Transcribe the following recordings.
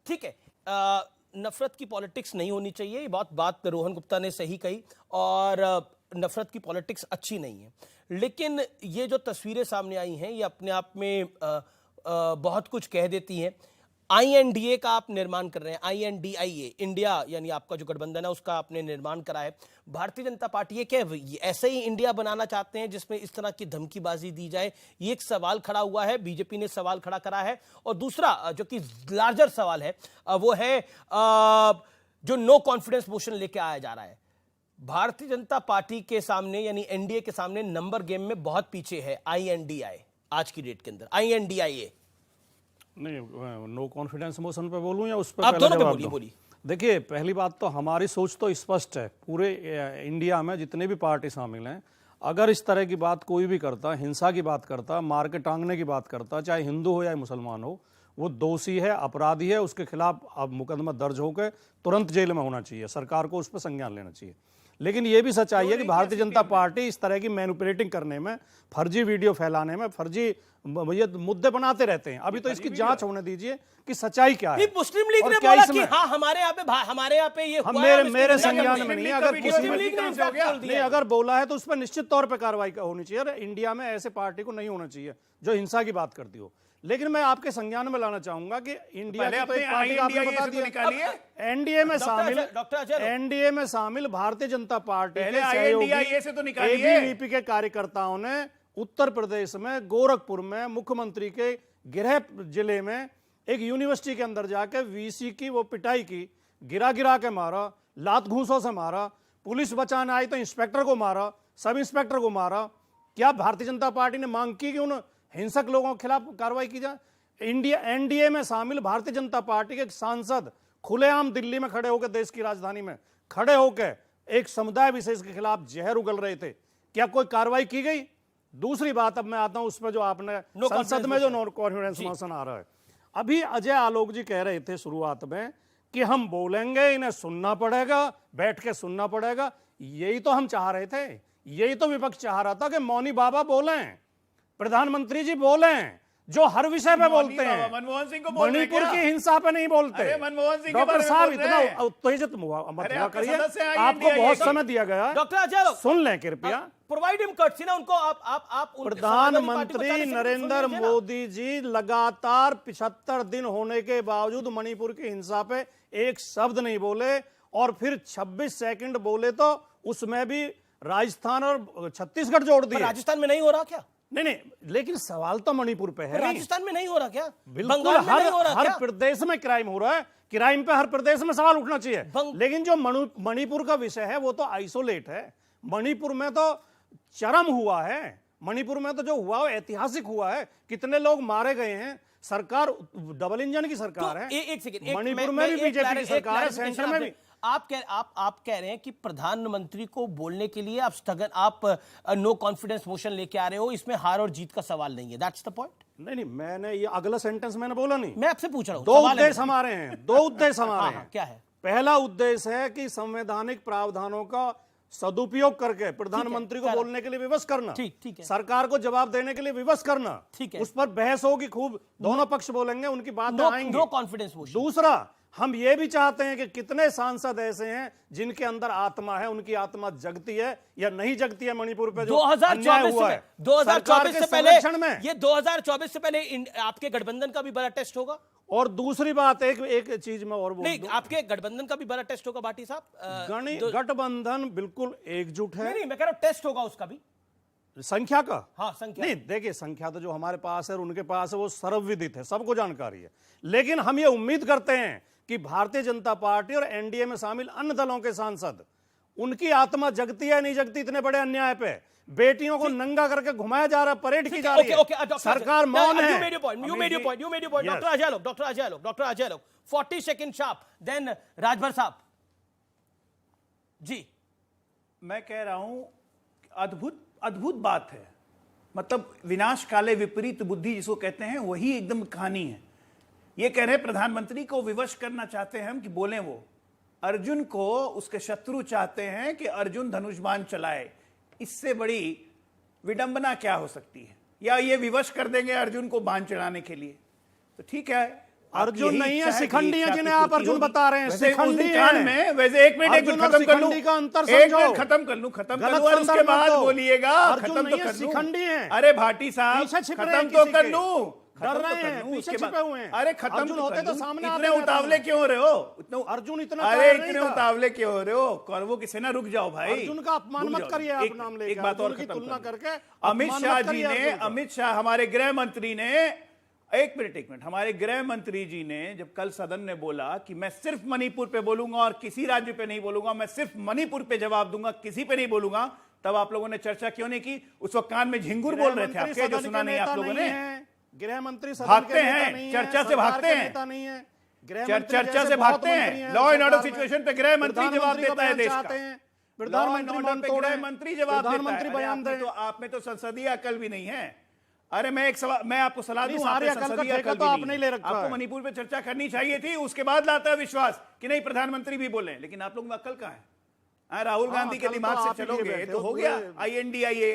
ठीक है, नफरत की पॉलिटिक्स नहीं होनी चाहिए, ये बात रोहन गुप्ता ने सही कही, और नफरत की पॉलिटिक्स अच्छी नहीं है। लेकिन ये जो तस्वीरें सामने आई हैं ये अपने आप में बहुत कुछ कह देती हैं। आईएनडीए का आप निर्माण कर रहे हैं, आईएनडीआईए, इंडिया यानी आपका जो गठबंधन है उसका आपने निर्माण करा है। भारतीय जनता पार्टी ये क्या ऐसे ही इंडिया बनाना चाहते हैं जिसमें इस तरह की धमकीबाजी दी जाए? ये एक सवाल खड़ा हुआ है, बीजेपी ने सवाल खड़ा करा है। और दूसरा जो कि लार्जर सवाल है वो है जो नो कॉन्फिडेंस मोशन लेके आया जा रहा है। भारतीय जनता पार्टी के सामने यानी एनडीए के सामने नंबर गेम में बहुत पीछे है आईएनडीआई आज की डेट के अंदर। आईएनडीआईए नहीं, नो कॉन्फिडेंस मोशन पे बोलूं या उस पर? आप दोनों पे बोलिए। देखिए, पहली बात तो हमारी सोच तो स्पष्ट है। पूरे इंडिया में जितने भी पार्टी शामिल हैं, अगर इस तरह की बात कोई भी करता, हिंसा की बात करता, मार के टांगने की बात करता, चाहे हिंदू हो या मुसलमान हो, वो दोषी है, अपराधी है, उसके खिलाफ अब मुकदमा दर्ज होकर तुरंत जेल में होना चाहिए। सरकार को उस पर संज्ञान लेना चाहिए। लेकिन ये भी सच्चाई है कि भारतीय जनता पार्टी इस तरह की मैनिपुलेटिंग करने में, फर्जी वीडियो फैलाने में, फर्जी ये मुद्दे बनाते रहते हैं। अभी तो इसकी जांच होने दीजिए कि सच्चाई क्या है। मुस्लिम लीग ने बोला कि हाँ हमारे यहाँ पे ये हुआ है, मेरे संज्ञान में नहीं है। अगर मुस्लिम लीग ने अगर बोला है तो उस पर निश्चित तौर पर कार्रवाई होनी चाहिए। इंडिया में ऐसे पार्टी को नहीं होना चाहिए जो हिंसा की बात करती हो। लेकिन मैं आपके संज्ञान में लाना चाहूंगा कि इंडिया की तो एक पार्टी आपने बता दिया, एनडीए में शामिल भारतीय जनता पार्टी के सहयोगी एबीवीपी के कार्यकर्ताओं ने उत्तर प्रदेश में गोरखपुर में मुख्यमंत्री के गृह जिले में एक यूनिवर्सिटी के अंदर जाकर वीसी की वो पिटाई की, गिरा के मारा, लात घूंसों से मारा, पुलिस बचाने आई तो इंस्पेक्टर को मारा, सब इंस्पेक्टर को मारा। क्या भारतीय जनता पार्टी ने मांग की कि उन हिंसक लोगों के खिलाफ कार्रवाई की जाए? एनडीए में शामिल भारतीय जनता पार्टी के सांसद खुलेआम दिल्ली में खड़े होकर, देश की राजधानी में खड़े होकर एक समुदाय विशेष के खिलाफ जहर उगल रहे थे। क्या कोई कार्रवाई की गई? दूसरी बात, अब मैं आता हूं उसमें जो आपने संसद में जो नो कॉन्फिडेंस मोशन आ रहा है। अभी अजय आलोक जी कह रहे थे शुरुआत में कि हम बोलेंगे, इन्हें सुनना पड़ेगा, बैठ के सुनना पड़ेगा। यही तो हम चाह रहे थे, यही तो विपक्ष चाह रहा था कि मौनी बाबा बोलें, प्रधानमंत्री जी बोलें, जो हर विषय पे बोलते हैं। मनमोहन सिंह को मणिपुर की हिंसा पे नहीं बोलते। मनमोहन सिंह डॉक्टर साहब इतना उत्तेजित मत हुआ करिए, आपको बहुत समय दिया गया। डॉक्टर अजय सुन लें कृपया, प्रोवाइड हिम कर्टसी ना उनको। आप प्रधानमंत्री नरेंद्र मोदी जी लगातार 75 दिन होने के बावजूद मणिपुर की हिंसा पे एक शब्द नहीं बोले, और फिर 26 सेकंड बोले तो उसमें भी राजस्थान और छत्तीसगढ़ जोड़ दिए। राजस्थान में नहीं हो रहा क्या? नहीं, लेकिन सवाल तो मणिपुर पे है। राजस्थान में नहीं हो रहा क्या? बिल्कुल, हर प्रदेश में क्राइम हो रहा है। क्राइम पे हर प्रदेश में सवाल उठना चाहिए। लेकिन जो मणिपुर का विषय है वो तो आइसोलेट है। मणिपुर में तो चरम हुआ है। मणिपुर में तो जो हुआ वो ऐतिहासिक हुआ है। कितने लोग मारे गए हैं। सरकार डबल इंजन की सरकार है। एक सेकंड, मणिपुर में भी बीजेपी की सरकार है, सेंटर में भी। आप कह रहे हैं कि प्रधानमंत्री को बोलने के लिए आप नो कॉन्फिडेंस मोशन लेके आ रहे हो, इसमें हार और जीत का सवाल नहीं है। That's the point. नहीं, मैंने ये अगला सेंटेंस मैंने बोला नहीं। मैं आपसे पूछ रहा हूं। दो उद्देश्य हमारे हैं, दो उद्देश्य हमारे हैं। क्या है? पहला उद्देश्य है कि संवैधानिक प्रावधानों का सदुपयोग करके प्रधानमंत्री को बोलने के लिए विवश करना, ठीक है। सरकार को जवाब देने के लिए विवश करना, ठीक है। उस पर बहस होगी खूब, दोनों पक्ष बोलेंगे, उनकी बात आएंगी। No confidence motion. दूसरा, हम ये भी चाहते हैं कि कितने सांसद ऐसे हैं जिनके अंदर आत्मा है, उनकी आत्मा जगती है या नहीं जगती है मणिपुर पे जो अन्याय हुआ है। 2024 से पहले ये 2024 से पहले आपके गठबंधन का भी बड़ा टेस्ट होगा। और दूसरी बात, एक चीज में और नहीं, आपके गठबंधन का भी बड़ा टेस्ट होगा भाटी साहब। गठबंधन बिल्कुल एकजुट है। नहीं, मैं कह रहा हूं टेस्ट होगा उसका भी। संख्या का? हाँ, संख्या। नहीं, देखिए, संख्या तो जो हमारे पास है और उनके पास है वो सर्वविदित है, सबको जानकारी है। लेकिन हम ये उम्मीद करते हैं कि भारतीय जनता पार्टी और एनडीए में शामिल अन्य दलों के सांसद, उनकी आत्मा जगती है नहीं जगती इतने बड़े अन्याय पे। बेटियों को नंगा करके घुमाया जा रहा है, परेड की जा रही है, सरकार मौन है। You made your point. Doctor Ajay लोग 40 सेकंड शार्प, देन राजभर साहब जी। मैं कह रहा हूं अद्भुत बात है। मतलब विनाश काले विपरीत बुद्धि जिसको कहते हैं, वही एकदम कहानी है। ये कह रहे प्रधानमंत्री को विवश करना चाहते हैं हम कि बोले वो। अर्जुन को उसके शत्रु चाहते हैं कि अर्जुन धनुष बाण चलाए। इससे बड़ी विडंबना क्या हो सकती है? या ये विवश कर देंगे अर्जुन को बाण चलाने के लिए? तो ठीक है, अर्जुन नहीं है, शिखंडी है जिन्हें आप अर्जुन बता रहे हैं। शिखंडी में वैसे एक मिनट खत्म कर लूं, का अंतर समझो, खत्म कर लूं और उसके बाद बोलिएगा। खत्म तो कर शिखंडी है। अरे भाटी साहब खत्म तो कर लूं, डर रहे हैं, पीछे छिपे हुए हैं। अरे खत्म अर्जुन होते तो सामने इतने उतावले क्यों हो रहे हो? अर्जुन इतना, अरे इतने उतावले क्यों हो रहे हो? कौरवों की सेना, रुक जाओ भाई। अर्जुन का अपमान मत करिए आप नाम लेकर। एक बात और की तुलना करके अमित शाह हमारे गृह मंत्री ने, एक मिनट, हमारे गृह मंत्री जी ने जब कल सदन ने बोला कि मैं सिर्फ मणिपुर पे बोलूंगा और किसी राज्य पे नहीं बोलूंगा, मैं सिर्फ मणिपुर पे जवाब दूंगा, किसी पे नहीं बोलूंगा, तब आप लोगों ने चर्चा क्यों नहीं की? उस वक्त कान में झिंगुर बोल रहे थे आपके, जो सुना नहीं आप लोगों ने। गृह मंत्री भागते हैं, चर्चा से भागते हैं, चर्चा से भागते हैं। लॉ एंड ऑर्डर सिचुएशन पे गृह मंत्री जवाब देता है देश का, प्रधानमंत्री गृह मंत्री जवाब देता है। तो आप में तो संसदीय अकल भी नहीं है। अरे मैं एक सवाल, मैं आपको सलाह दूं, आपने ले रखा, आपको मणिपुर पे चर्चा करनी चाहिए थी, उसके बाद लाता है विश्वास कि नहीं प्रधानमंत्री भी बोले, लेकिन आप लोगों में अकल कहाँ है? राहुल गांधी के दिमाग से चलोगे तो हो गया। INDIA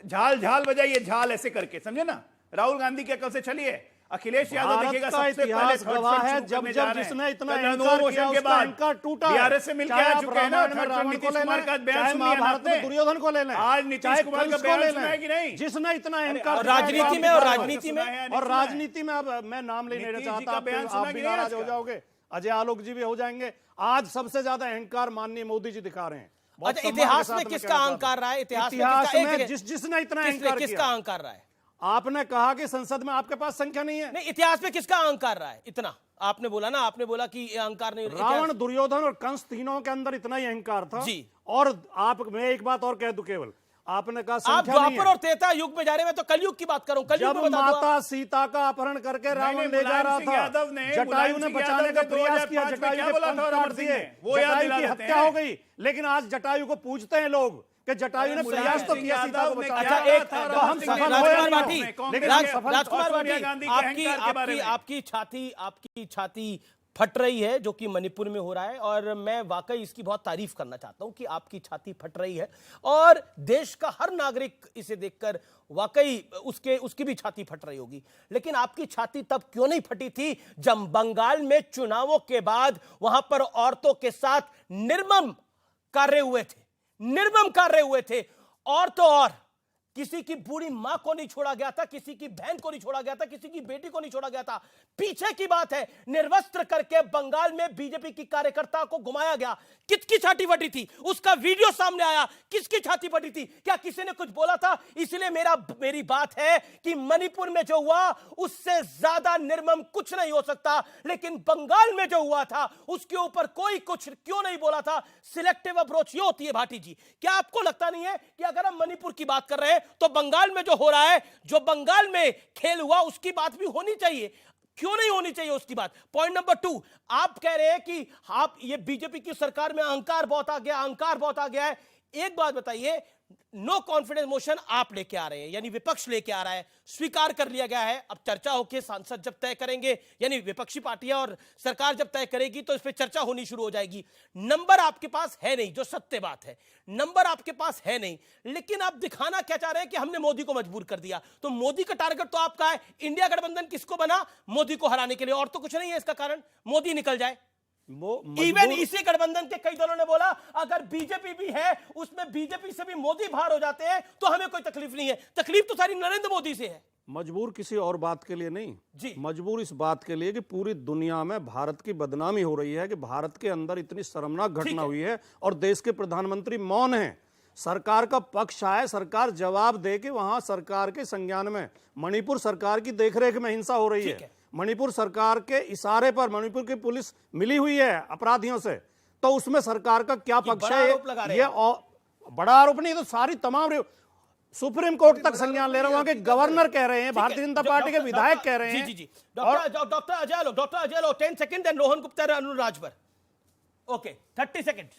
झाल बजाइए, झाल ऐसे करके, समझे ना? राहुल गांधी की अकल से चलिए। अखिलेश यादव देखिएगा सबसे पहले गवाह है, जब जिसने इतना इनकार के बाद टूटा, बीआरएस से मिलकर आ चुके हैं ना। नीतीश कुमार का बयान सुन लिया आपने, दुर्योधन को ले लें, आज नीतीश कुमार का बयान सुना है कि नहीं? जिसने इतना इनकार, राजनीति में और राजनीति में अब मैं नाम नहीं चाहता, आप भी नाराज हो जाओगे, अजय आलोक जी भी हो जाएंगे। आज सबसे ज्यादा अहंकार माननीय मोदी जी दिखा रहे हैं। अच्छा, इतिहास में किसका अहंकार रहा है? इतिहास में जिसने इतना अहंकार किसका अहंकार रहा है? आपने कहा कि संसद में आपके पास संख्या नहीं है। नहीं, इतिहास में किसका अहंकार रहा है इतना? आपने बोला ना, आपने बोला कि अहंकार नहीं। रावण, दुर्योधन और कंस तीनों के अंदर इतना ही अहंकार था जी। और मैं एक बात और कह दूं, केवल आपने कहा आप द्वापर और त्रेता युग में जा रहे हैं, मैं तो कलयुग की बात करूं। जब माता सीता का अपहरण करके रावण ले जा रहा था, जटायु ने बचाने का प्रयास किया, जटायु के पंख काट दिए, जटायु की हत्या हो गई। लेकिन आज जटायु को पूछते हैं लोग कि जटायु ने प्रयास तो किया सीता को बचाने का, तो हम सफल हुए नहीं। लेकिन राजकुमार भाटी, आपकी छाती फट रही है, जो कि मणिपुर में हो रहा है, और मैं वाकई इसकी बहुत तारीफ करना चाहता हूं कि आपकी छाती फट रही है, और देश का हर नागरिक इसे देखकर वाकई उसकी भी छाती फट रही होगी। लेकिन आपकी छाती तब क्यों नहीं फटी थी जब बंगाल में चुनावों के बाद वहां पर औरतों के साथ निर्मम कार्य हुए थे। और तो और किसी की बूढ़ी मां को नहीं छोड़ा गया था, किसी की बहन को नहीं छोड़ा गया था, किसी की बेटी को नहीं छोड़ा गया था। पीछे की बात है, निर्वस्त्र करके बंगाल में बीजेपी की कार्यकर्ता को घुमाया गया। किसकी छाती फटी थी? उसका वीडियो सामने आया। किसकी छाती फटी थी? क्या किसी ने कुछ बोला था? इसलिए मेरी बात है कि मणिपुर में जो हुआ उससे ज्यादा निर्मम कुछ नहीं हो सकता, लेकिन बंगाल में जो हुआ था उसके ऊपर कोई कुछ क्यों नहीं बोला था? सिलेक्टिव अप्रोच ये होती है भाटी जी। क्या आपको लगता नहीं है कि अगर हम मणिपुर की बात कर रहे हैं तो बंगाल में जो हो रहा है, जो बंगाल में खेल हुआ, उसकी बात भी होनी चाहिए? क्यों नहीं होनी चाहिए उसकी बात? पॉइंट नंबर 2, आप कह रहे हैं कि आप ये बीजेपी की सरकार में अहंकार बहुत आ गया है। एक बात बताइए, नो कॉन्फिडेंस मोशन आप लेके आ रहे हैं, यानी विपक्ष लेके आ रहा है, स्वीकार कर लिया गया है। अब चर्चा होके सांसद जब तय करेंगे, यानी विपक्षी पार्टियां और सरकार जब तय करेगी, तो इस पर चर्चा होनी शुरू हो जाएगी। नंबर आपके पास है नहीं, जो सत्य बात है, नंबर आपके पास है नहीं। लेकिन आप दिखाना क्या चाह रहे हैं कि हमने मोदी को मजबूर कर दिया। तो मोदी का टारगेट तो आपका है। इंडिया गठबंधन किसको बना? मोदी को हराने के लिए, और तो कुछ नहीं है इसका कारण। मोदी निकल जाए। इवन इसी गठबंधन के कई दलों ने बोला अगर बीजेपी भी है, उसमें बीजेपी से भी मोदी बाहर हो जाते हैं तो हमें कोई तकलीफ नहीं है। तकलीफ तो सारी नरेंद्र मोदी से है। मजबूर किसी और बात के लिए नहीं जी, मजबूर इस बात के लिए कि पूरी दुनिया में भारत की बदनामी हो रही है कि भारत के अंदर इतनी शर्मनाक घटना हुई है और देश के प्रधानमंत्री मौन हैं। सरकार का पक्ष आए, सरकार जवाब दे कि वहां सरकार के संज्ञान में मणिपुर सरकार की देखरेख में हिंसा हो रही है, मणिपुर सरकार के इशारे पर मणिपुर की पुलिस मिली हुई है अपराधियों से, तो उसमें सरकार का क्या पक्ष है? ये बड़ा आरोप नहीं, तो सारी तमाम सुप्रीम कोर्ट तक संज्ञान ले रहे हैं कि गवर्नर कह रहे हैं, भारतीय जनता पार्टी के विधायक कह रहे हैं। जी डॉक्टर अजय लो 10 सेकंड, देन रोहन गुप्ता और अनुराग राजभर। Okay 30 second.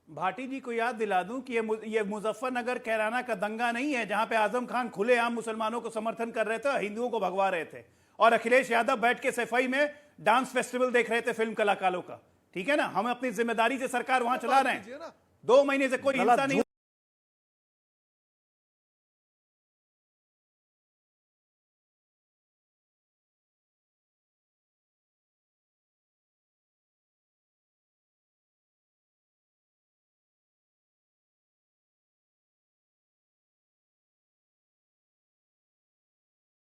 भाटी जी को याद दिला दूं कि ये मुजफ्फरनगर कैराना का दंगा नहीं है जहां पे आजम खान खुलेआम मुसलमानों को समर्थन कर रहे थे, हिंदुओं को भगवा रहे थे, और अखिलेश यादव बैठ के सफाई में डांस फेस्टिवल देख रहे थे फिल्म कलाकारों का। ठीक है ना, हम अपनी जिम्मेदारी से सरकार वहां चला रहे हैं। 2 महीने से कोई हिंसा नहीं